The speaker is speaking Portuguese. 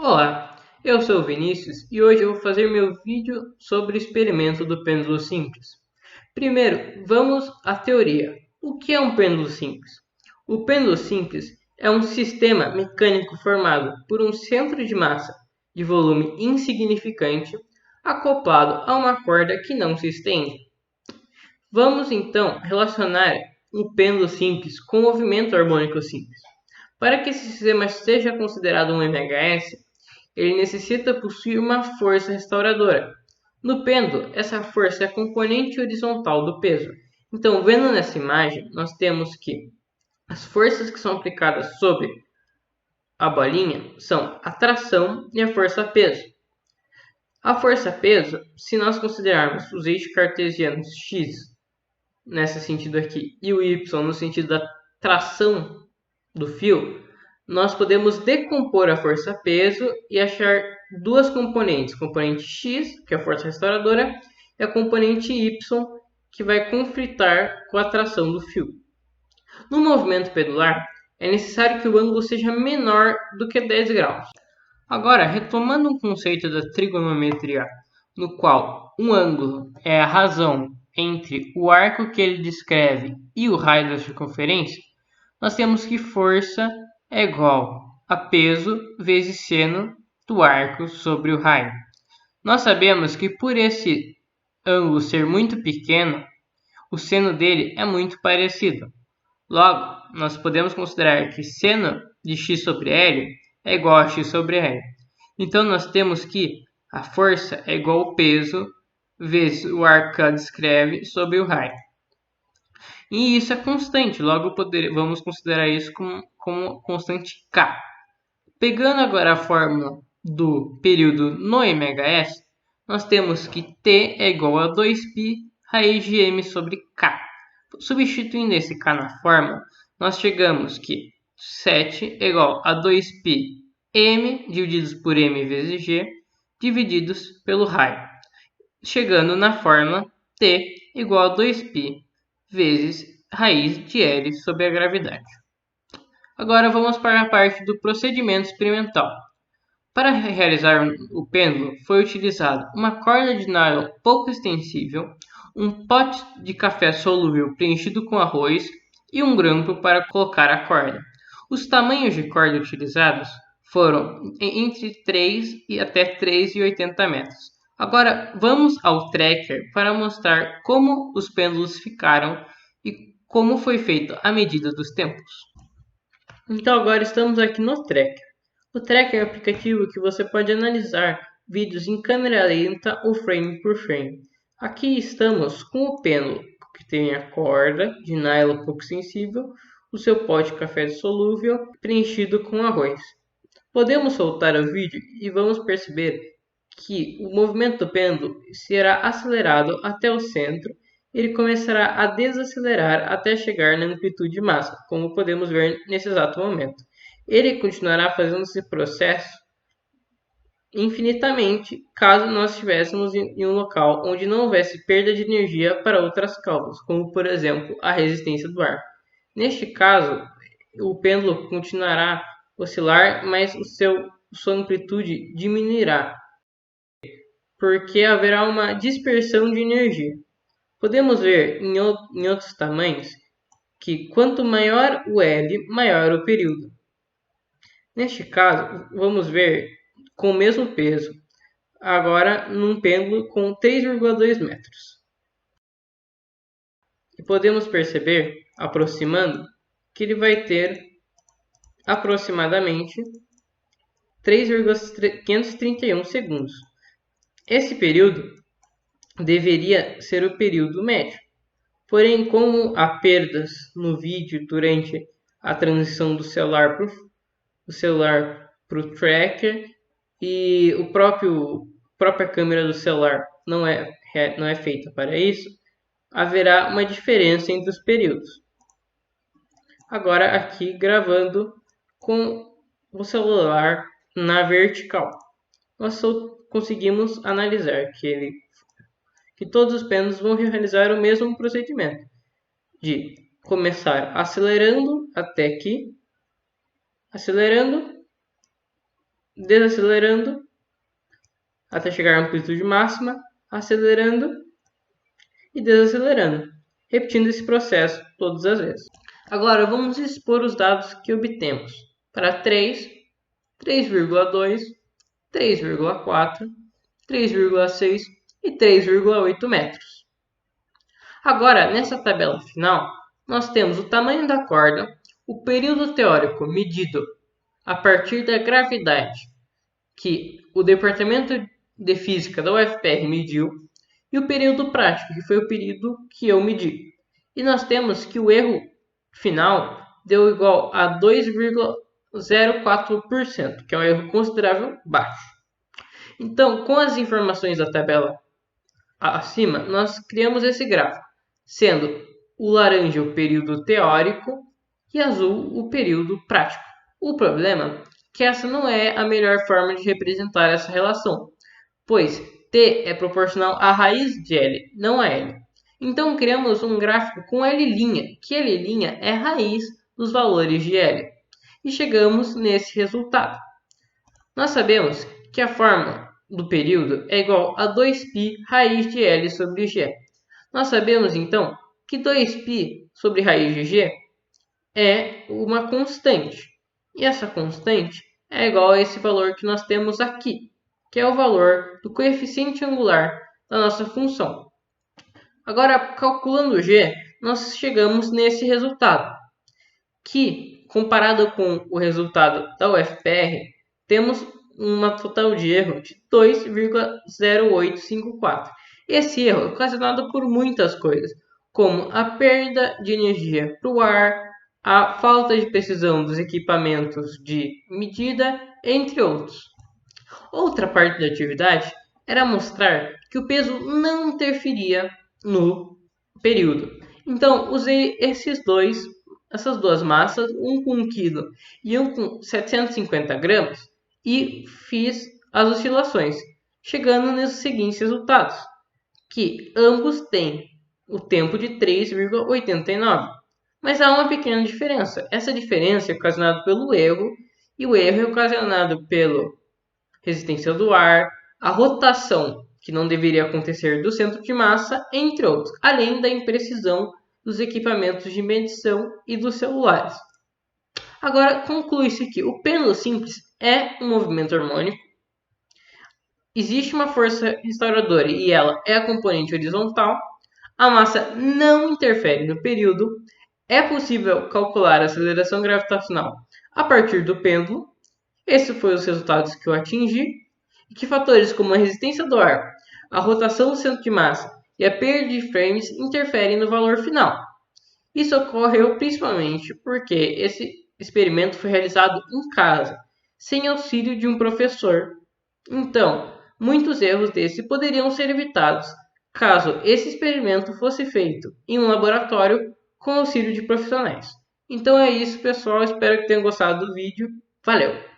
Olá, eu sou o Vinícius e hoje eu vou fazer meu vídeo sobre o experimento do pêndulo simples. Primeiro, vamos à teoria. O que é um pêndulo simples? O pêndulo simples é um sistema mecânico formado por um centro de massa de volume insignificante acoplado a uma corda que não se estende. Vamos então relacionar o pêndulo simples com o movimento harmônico simples. Para que esse sistema seja considerado um MHS, ele necessita possuir uma força restauradora. No pêndulo, essa força é a componente horizontal do peso. Então, vendo nessa imagem, nós temos que as forças que são aplicadas sobre a bolinha são a tração e a força-peso. A força-peso, se nós considerarmos os eixos cartesianos x nesse sentido aqui e o y no sentido da tração do fio, nós podemos decompor a força-peso e achar duas componentes, componente x, que é a força restauradora, e a componente y, que vai conflitar com a tração do fio. No movimento pendular, é necessário que o ângulo seja menor do que 10 graus. Agora, retomando um conceito da trigonometria, no qual um ângulo é a razão entre o arco que ele descreve e o raio da circunferência, nós temos que força é igual a peso vezes seno do arco sobre o raio. Nós sabemos que por esse ângulo ser muito pequeno, o seno dele é muito parecido. Logo, nós podemos considerar que seno de x sobre L é igual a x sobre L. Então, nós temos que a força é igual ao peso vezes o arco que ela descreve sobre o raio. E isso é constante, logo vamos considerar isso como constante K. Pegando agora a fórmula do período no MHS, nós temos que T é igual a 2π raiz de m sobre K. Substituindo esse K na fórmula, nós chegamos que 7 é igual a 2π m divididos por m vezes g divididos pelo raio. Chegando na fórmula T igual a 2π vezes raiz de L sobre a gravidade. Agora vamos para a parte do procedimento experimental. Para realizar o pêndulo, foi utilizado uma corda de nylon pouco extensível, um pote de café solúvel preenchido com arroz e um grampo para colocar a corda. Os tamanhos de corda utilizados foram entre 3 e até 3,80 metros. Agora vamos ao tracker para mostrar como os pêndulos ficaram e como foi feita a medida dos tempos. Então agora estamos aqui no tracker. O tracker é um aplicativo que você pode analisar vídeos em câmera lenta ou frame por frame. Aqui estamos com o pêndulo, que tem a corda de nylon pouco sensível, o seu pote de café solúvel preenchido com arroz. Podemos soltar o vídeo e vamos perceber que o movimento do pêndulo será acelerado até o centro. Ele começará a desacelerar até chegar na amplitude máxima, como podemos ver nesse exato momento. Ele continuará fazendo esse processo infinitamente caso nós estivéssemos em um local onde não houvesse perda de energia para outras causas, como por exemplo a resistência do ar. Neste caso, o pêndulo continuará a oscilar, mas sua amplitude diminuirá, porque haverá uma dispersão de energia. Podemos ver em outros tamanhos que quanto maior o L, maior o período. Neste caso, vamos ver com o mesmo peso, agora num pêndulo com 3,2 metros. E podemos perceber, aproximando, que ele vai ter aproximadamente 3,531 segundos. Esse período deveria ser o período médio. Porém, como há perdas no vídeo durante a transição do celular para o tracker e própria câmera do celular não é feita para isso, haverá uma diferença entre os períodos. Agora aqui gravando com o celular na vertical, nós só conseguimos analisar que todos os pêndulos vão realizar o mesmo procedimento, de começar acelerando até aqui, acelerando, desacelerando até chegar à amplitude máxima, acelerando e desacelerando, repetindo esse processo todas as vezes. Agora vamos expor os dados que obtemos para 3, 3,2, 3,4, 3,6 e 3,8 metros. Agora, nessa tabela final, nós temos o tamanho da corda, o período teórico medido a partir da gravidade que o Departamento de Física da UFPR mediu e o período prático, que foi o período que eu medi. E nós temos que o erro final deu igual a 2,04%, que é um erro considerável baixo. Então, com as informações da tabela acima, nós criamos esse gráfico, sendo o laranja o período teórico e azul o período prático. O problema é que essa não é a melhor forma de representar essa relação, pois T é proporcional à raiz de L, não a L. Então criamos um gráfico com L', que L' é raiz dos valores de L. E chegamos nesse resultado. Nós sabemos que a fórmula do período é igual a 2π raiz de L sobre G. Nós sabemos então que 2π sobre raiz de G é uma constante. E essa constante é igual a esse valor que nós temos aqui, que é o valor do coeficiente angular da nossa função. Agora, calculando G, nós chegamos nesse resultado, que, comparado com o resultado da UFPR, temos uma total de erro de 2,0854. Esse erro é ocasionado por muitas coisas, como a perda de energia para o ar, a falta de precisão dos equipamentos de medida, entre outros. Outra parte da atividade era mostrar que o peso não interferia no período. Então, usei essas duas massas, um com 1 kg e um com 750 gramas, e fiz as oscilações, chegando nos seguintes resultados, que ambos têm o tempo de 3,89. Mas há uma pequena diferença. Essa diferença é ocasionada pelo erro, e o erro é ocasionado pela resistência do ar, a rotação, que não deveria acontecer do centro de massa, entre outros, além da imprecisão dos equipamentos de medição e dos celulares. Agora, conclui-se que o pêndulo simples é um movimento harmônico, existe uma força restauradora e ela é a componente horizontal, a massa não interfere no período, é possível calcular a aceleração gravitacional a partir do pêndulo. Esses foram os resultados que eu atingi, e que fatores como a resistência do ar, a rotação do centro de massa e a perda de frames interferem no valor final. Isso ocorreu principalmente porque esse experimento foi realizado em casa, sem auxílio de um professor. Então, muitos erros desse poderiam ser evitados caso esse experimento fosse feito em um laboratório com auxílio de profissionais. Então é isso, pessoal. Espero que tenham gostado do vídeo. Valeu!